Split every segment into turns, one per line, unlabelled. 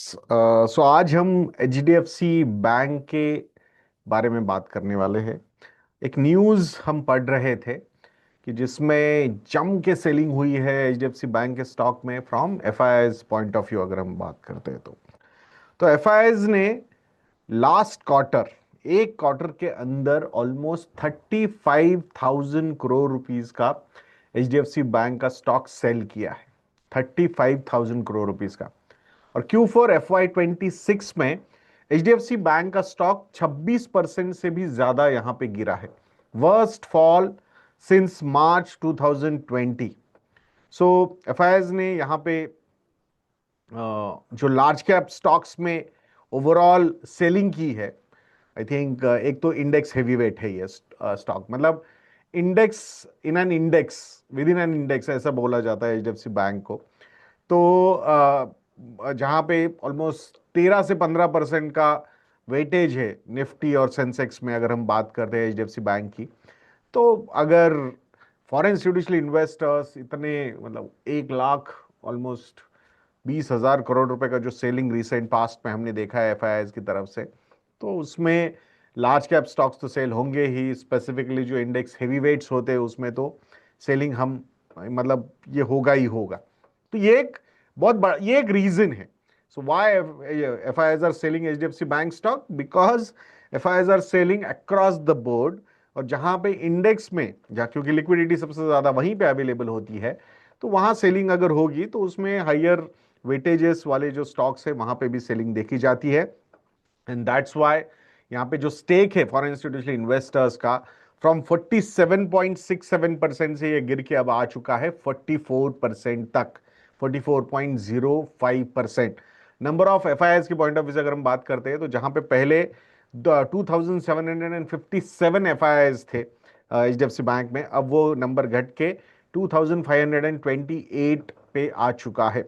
सो आज हम HDFC bank के बारे में बात करने वाले हैं। एक न्यूज़ हम पढ़ रहे थे कि जिसमें जम के सेलिंग हुई है एचडीएफसी बैंक के स्टॉक में from FIIs point of view अगर हम बात करते हैं तो एफआईआईज ने लास्ट क्वार्टर एक क्वार्टर के अंदर ऑलमोस्ट 35,000 करोड़ रुपीस का एचडीएफसी बैंक का स्टॉक सेल किया है। 35,000 करोड़ रुपीस का। और Q4 FY26 में एचडीएफसी बैंक का स्टॉक 26% से भी ज्यादा यहां पे गिरा है। वर्स्ट फॉल सिंस मार्च 2020। सो एफआईआईज ने यहां पे जो लार्ज कैप स्टॉक्स में ओवरऑल सेलिंग की है। आई थिंक एक तो इंडेक्स हेवीवेट है ये स्टॉक, मतलब index in an index, with in an index ऐसा बोला जाता है एचडीएफसी बैंक को। तो जहां पे ऑलमोस्ट 13 से 15% का वेटेज है निफ्टी और सेंसेक्स में, अगर हम बात करते हैं एचडीएफसी बैंक की। तो अगर फॉरेन इंस्टीट्यूशनल इन्वेस्टर्स इतने, मतलब 1 लाख ऑलमोस्ट 20,000 करोड़ रुपए का जो सेलिंग रिसेंट पास्ट में हमने देखा है एफआईआईज की तरफ से, तो उसमें लार्ज कैप स्टॉक्स तो सेल होंगे ही। स्पेसिफिकली जो इंडेक्स हेवी वेट्स होते हैं उसमें तो सेलिंग हम, मतलब ये होगा ही होगा। तो ये एक बहुत बड़ा, ये एक रीजन है। So why FIIs are selling HDFC bank stock, because FIIs are selling across the board. और जहां पे इंडेक्स में, जहां क्योंकि लिक्विडिटी सबसे ज्यादा वहीं पे अवेलेबल होती है, तो वहां सेलिंग अगर होगी तो उसमें हायर वेटेजेस वाले जो स्टॉक्स है वहां पे भी सेलिंग देखी जाती है। एंड दैट्स व्हाई यहाँ पे जो स्टेक है फॉरेन इंस्टीट्यूशनल इन्वेस्टर्स का, फ्रॉम 47.67% से ये गिर के अब आ चुका है 44% तक, 44.05%। नंबर ऑफ एफआईआईज के पॉइंट ऑफ व्यू से अगर हम बात करते हैं तो जहां पे पहले 2,757 एफआईआईज थे एचडीएफसी बैंक में, अब वो नंबर घट के 2,528 पे आ चुका है।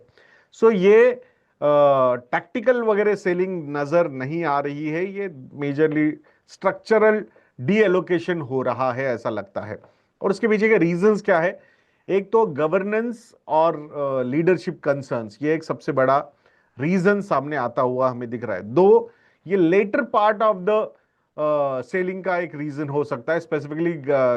सो ये टैक्टिकल वगैरह सेलिंग नजर नहीं आ रही है, ये मेजरली स्ट्रक्चरल डी एलोकेशन हो रहा है ऐसा लगता है। और उसके पीछे के रीजंस क्या है? एक तो गवर्नेंस और लीडरशिप कंसर्न्स, ये एक सबसे बड़ा रीजन सामने आता हुआ हमें दिख रहा है। दो, ये latter part of the selling का एक रीजन हो सकता है, स्पेसिफिकली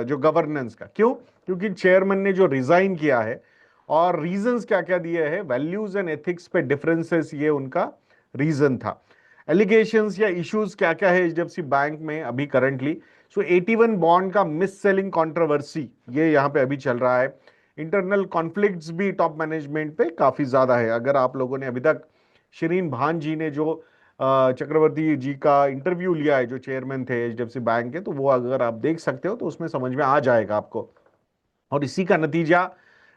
जो गवर्नेंस का। क्यों? क्योंकि चेयरमैन ने जो रिजाइन किया है, और रीजंस क्या क्या दिए हैं, वैल्यूज एंड एथिक्स पे डिफरेंसेस, ये उनका रीजन था। एलिगेशंस या इश्यूज क्या क्या है एचडीएफसी बैंक में अभी करंटली? सो 81 बॉन्ड का मिस सेलिंग कंट्रोवर्सी, ये यहां पे अभी चल रहा है। इंटरनल कॉन्फ्लिक्ट्स भी टॉप मैनेजमेंट पे काफी ज्यादा है। अगर आप लोगों ने अभी तक शिरीन भान जी ने जो चक्रवर्ती जी का इंटरव्यू लिया है, जो चेयरमैन थे एचडीएफसी बैंक के, तो वो अगर आप देख सकते हो तो उसमें समझ में आ जाएगा आपको। और इसी का नतीजा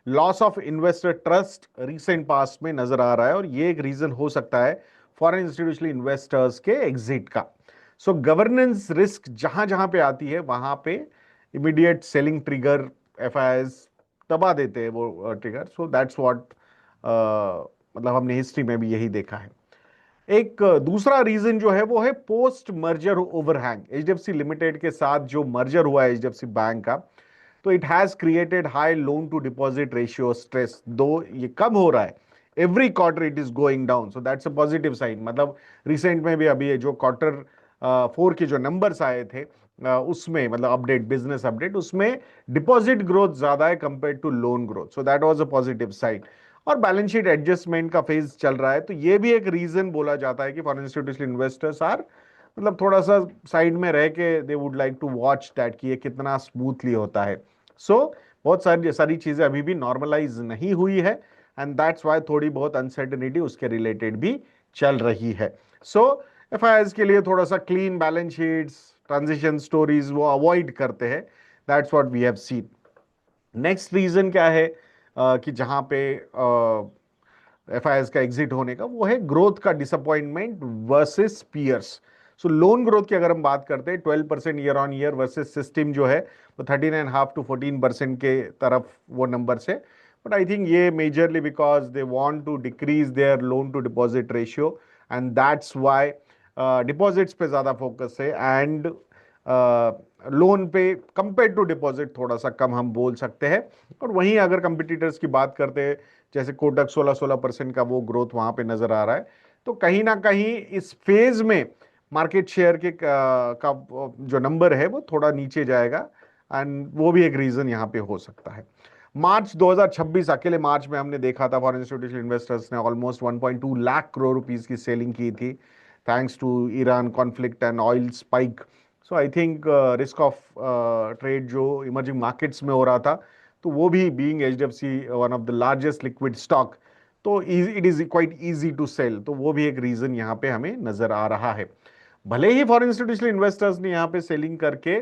loss of investor trust recent past में नजर आ रहा है, और ये एक रीजन हो सकता है फॉरेन इंस्टीट्यूशनल इन्वेस्टर्स के एग्जिट का। सो गवर्नेंस रिस्क जहां जहां पे आती है वहां पे इमीडिएट सेलिंग ट्रिगर, एफआईआईज दबा देते हैं वो ट्रिगर। सो दैट्स व्हाट, मतलब हमने हिस्ट्री में भी यही देखा है। एक दूसरा रीजन जो है वो है post merger overhang. HDFC limited के साथ जो मर्जर हुआ है एचडीएफसी बैंक का, तो it has created high loan to deposit ratio stress. Though ये कम हो रहा है, every quarter it is going down, so that's a positive sign. मतलब रिसेंट में भी अभी ये जो क्वार्टर 4 के जो नंबर्स आए थे, उसमें मतलब अपडेट, बिजनेस अपडेट, उसमें डिपॉजिट ग्रोथ ज्यादा है compare to loan growth, so that was a positive sign. और बैलेंस शीट एडजस्टमेंट का फेज चल रहा है, तो ये भी एक रीजन बोला जाता है कि फॉरेन इंस्टीट्यूशनल इन्वेस्टर्स आर, मतलब थोड़ा सा साइड में रह के they would like to watch that कि ये कितना स्मूथली होता है। सो बहुत सारी सारी चीजें अभी भी नॉर्मलाइज नहीं हुई है, एंड दैट्स वाई थोड़ी बहुत अनसर्टेनिटी उसके रिलेटेड भी चल रही है। सो एफआईआईज के लिए थोड़ा सा clean balance sheets, transition stories वो अवॉइड करते हैं। That's what we have seen. Next reason क्या है कि जहां पे एफआईआईज का एग्जिट होने का, वो है ग्रोथ का डिसअपॉइंटमेंट वर्सेस पियर्स। सो लोन ग्रोथ की अगर हम बात करते हैं 12% year on year versus system जो है वो 13.5 to 14% के तरफ वो नंबर से। बट आई थिंक ये majorly because they want to decrease their loan to deposit ratio, and that's why deposits पे ज्यादा फोकस है, एंड लोन पे कंपेयर टू डिपॉजिट थोड़ा सा कम हम बोल सकते हैं। और वहीं अगर कंपिटिटर्स की बात करते हैं, जैसे कोटक 16% का वो ग्रोथ वहां पे नजर आ रहा है, तो कहीं ना कहीं इस फेज में मार्केट शेयर के का जो नंबर है वो थोड़ा नीचे जाएगा, एंड वो भी एक रीजन यहाँ पे हो सकता है। मार्च 2026, अकेले मार्च में हमने देखा था फॉरेन इंस्टीट्यूशनल इन्वेस्टर्स ने ऑलमोस्ट 1.2 लाख करोड़ रुपीस की सेलिंग की थी, thanks to Iran conflict and oil spike. So I think risk of trade जो इमर्जिंग मार्केट्स में हो रहा था, तो वो भी being HDFC one of the largest liquid stock, so it is quite easy to sell, तो वो भी एक रीजन यहाँ पे हमें नजर आ रहा है। भले ही फॉरेन इंस्टीट्यूशनल इन्वेस्टर्स ने यहाँ पे सेलिंग करके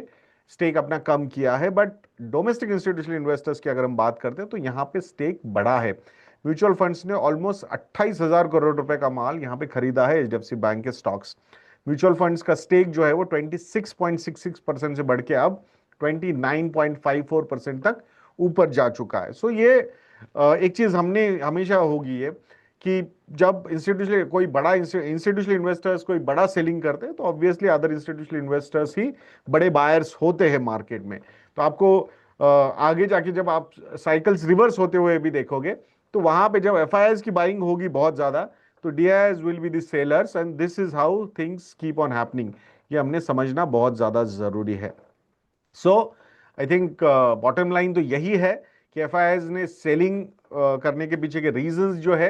स्टेक अपना कम किया है, बट डोमेस्टिक इंस्टीट्यूशनल इन्वेस्टर्स की अगर हम बात करते हैं तो यहाँ पे स्टेक बढ़ा है। म्यूचुअल फंड्स ने ऑलमोस्ट 28,000 करोड़ रुपए का माल यहाँ पे खरीदा है एचडीएफसी बैंक के स्टॉक्स। म्यूचुअल फंड्स का स्टेक जो है वो 26.66% से बढ़ के अब 29.54% तक ऊपर जा चुका है। सो ये एक चीज हमने हमेशा होगी है कि जब इंस्टीट्यूशनल कोई बड़ा इंस्टीट्यूशनल इन्वेस्टर्स कोई बड़ा सेलिंग करते हैं तो ऑब्वियसली अदर इंस्टीट्यूशनल इन्वेस्टर्स ही बड़े बायर्स होते हैं मार्केट में। तो आपको आगे जाके जब आप साइकिल्स रिवर्स होते हुए भी देखोगे, तो वहां पे जब एफआईआईज की बाइंग होगी बहुत ज्यादा, तो DIIs will be the sellers, and this is how things keep on happening. ये हमने समझना बहुत ज्यादा जरूरी है। सो आई थिंक बॉटम लाइन तो यही है कि एफआईआईज ने सेलिंग करने के पीछे के रीजंस जो है,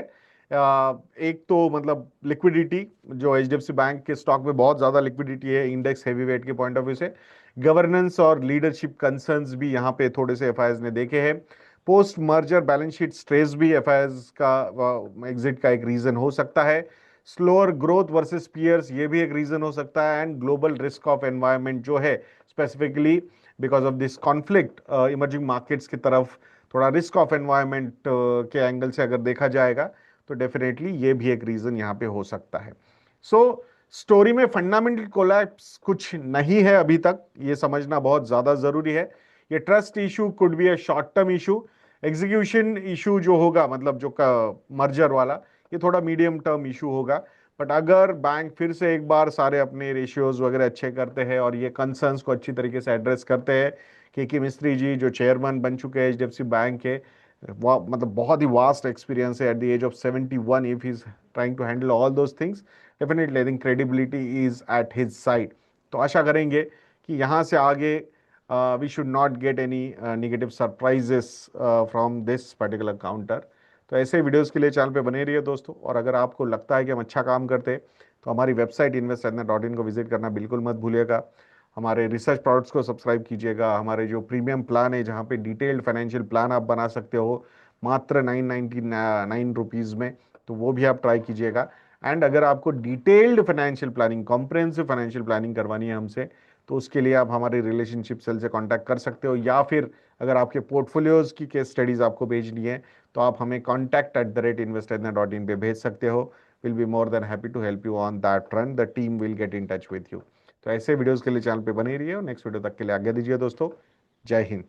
एक तो मतलब लिक्विडिटी, जो एचडीएफसी बैंक के स्टॉक में बहुत ज्यादा लिक्विडिटी है इंडेक्स हैवीवेट के पॉइंट ऑफ व्यू से। गवर्नेंस और लीडरशिप कंसर्न्स भी यहाँ पे थोड़े से एफआईआईज ने देखे हैं। Post merger balance sheet stress भी एफआईआईज का एग्जिट का एक रीजन हो सकता है। स्लोअर ग्रोथ वर्सेस पीयर्स, ये भी एक रीजन हो सकता है। And global risk of environment जो है, specifically because of this conflict, emerging markets की तरफ थोड़ा रिस्क ऑफ एनवायरमेंट के एंगल से अगर देखा जाएगा, तो डेफिनेटली ये भी एक रीजन यहाँ पे हो सकता है। सो स्टोरी में फंडामेंटल कोलैप्स कुछ नहीं है अभी तक, ये समझना बहुत ज्यादा जरूरी है। ये trust issue could be a short term issue. Execution issue जो होगा, मतलब जो मर्जर वाला, ये थोड़ा मीडियम टर्म इशू होगा। बट अगर बैंक फिर से एक बार सारे अपने रेशियोज वगैरह अच्छे करते हैं और ये कंसर्न्स को अच्छी तरीके से एड्रेस करते हैं, के मिस्त्री जी जो चेयरमैन बन चुके हैं एचडीएफसी बैंक के, मतलब बहुत ही वास्ट एक्सपीरियंस है at the age of 71, if he is trying to handle all those things, definitely I think credibility is at his side. तो आशा करेंगे कि यहाँ से आगे we should not get any negative surprises from this particular counter. तो ऐसे videos के लिए चैनल पे बने रहिए दोस्तों, और अगर आपको लगता है कि हम अच्छा काम करते हैं तो हमारी वेबसाइट investorna.in को विजिट करना बिल्कुल मत भूलिएगा। हमारे रिसर्च प्रोडक्ट्स को सब्सक्राइब कीजिएगा। हमारे जो प्रीमियम प्लान है, जहाँ पे डिटेल्ड फाइनेंशियल प्लान आप बना सकते हो मात्र 999 रुपीज़ में, तो वो भी आप ट्राई कीजिएगा। एंड अगर आपको detailed financial planning, comprehensive financial planning करवानी है हमसे, तो उसके लिए आप हमारे रिलेशनशिप सेल से कांटेक्ट कर सकते हो, या फिर अगर आपके पोर्टफोलियोज की केस स्टडीज आपको भेजनी है तो आप हमें contact@investorna.in पे भेज सकते हो। Will be more than happy to help you on that front. The team will get in touch with you. तो ऐसे वीडियोस के लिए चैनल पे बने रहिए, और नेक्स्ट वीडियो तक के लिए आज्ञा दीजिए दोस्तों। जय हिंद।